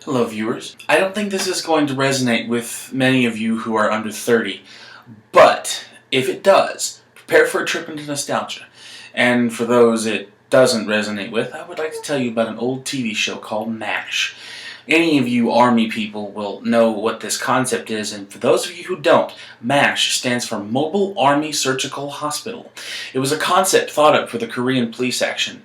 Hello viewers. I don't think this is going to resonate with many of you who are under 30, but if it does, prepare for a trip into nostalgia. And for those it doesn't resonate with, I would like to tell you about an old TV show called MASH. Any of you Army people will know what this concept is, and for those of you who don't, MASH stands for Mobile Army Surgical Hospital. It was a concept thought up for the Korean police action.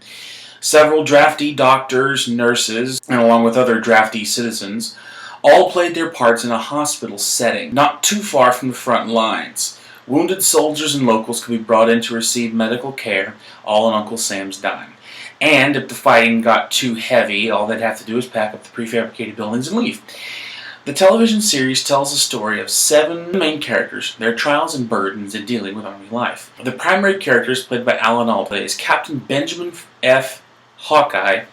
Several drafty doctors, nurses, and along with other drafty citizens, all played their parts in a hospital setting, not too far from the front lines. Wounded soldiers and locals could be brought in to receive medical care, all on Uncle Sam's dime. And if the fighting got too heavy, all they'd have to do is pack up the prefabricated buildings and leave. The television series tells the story of 7 main characters, their trials and burdens in dealing with Army life. The primary characters, played by Alan Alda, is Captain Benjamin F. Hawkeye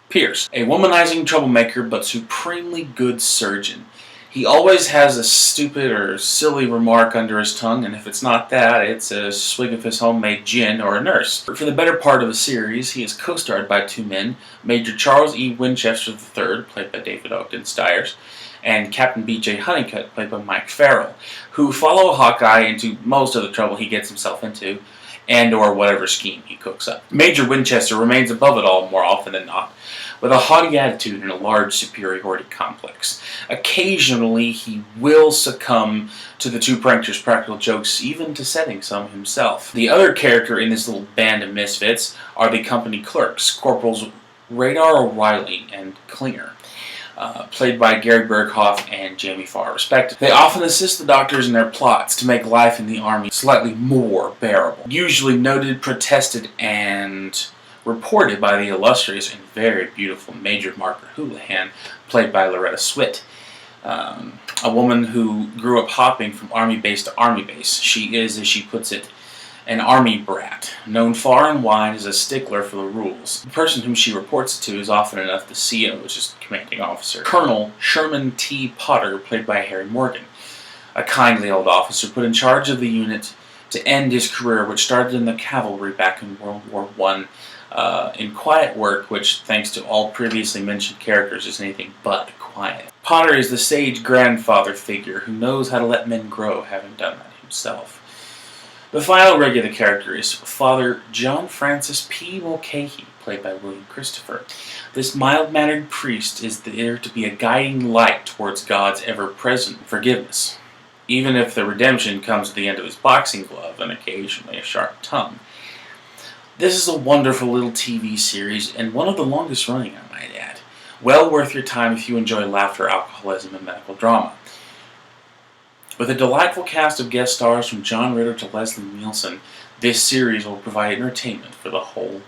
Pierce, a womanizing troublemaker but supremely good surgeon. He always has a stupid or silly remark under his tongue, and if it's not that, it's a swig of his homemade gin or a nurse. For the better part of the series, he is co-starred by 2 men, Major Charles E. Winchester III, played by David Ogden Stiers, and Captain B.J. Honeycutt, played by Mike Farrell, who follow Hawkeye into most of the trouble he gets himself into, and or whatever scheme he cooks up. Major Winchester remains above it all more often than not, with a haughty attitude and a large superiority complex. Occasionally he will succumb to the two pranksters' practical jokes, even to setting some himself. The other character in this little band of misfits are the company clerks, Corporals Radar O'Reilly and Klinger, played by Gary Berghoff and Jamie Farr, respectively. They often assist the doctors in their plots to make life in the Army slightly more bearable. Usually noted, protested, and reported by the illustrious and very beautiful Major Margaret Houlihan, played by Loretta Swit, a woman who grew up hopping from Army base to Army base. She is, as she puts it, an Army brat, known far and wide as a stickler for the rules. The person whom she reports to is often enough the CO, which is the commanding officer. Colonel Sherman T. Potter, played by Harry Morgan, a kindly old officer put in charge of the unit to end his career, which started in the cavalry back in World War I, in quiet work, which, thanks to all previously mentioned characters, is anything but quiet. Potter is the sage grandfather figure who knows how to let men grow, having done that himself. The final regular character is Father John Francis P. Mulcahy, played by William Christopher. This mild-mannered priest is there to be a guiding light towards God's ever-present forgiveness, even if the redemption comes at the end of his boxing glove and occasionally a sharp tongue. This is a wonderful little TV series, and one of the longest running, I might add. Well worth your time if you enjoy laughter, alcoholism, and medical drama. With a delightful cast of guest stars from John Ritter to Leslie Nielsen, this series will provide entertainment for the whole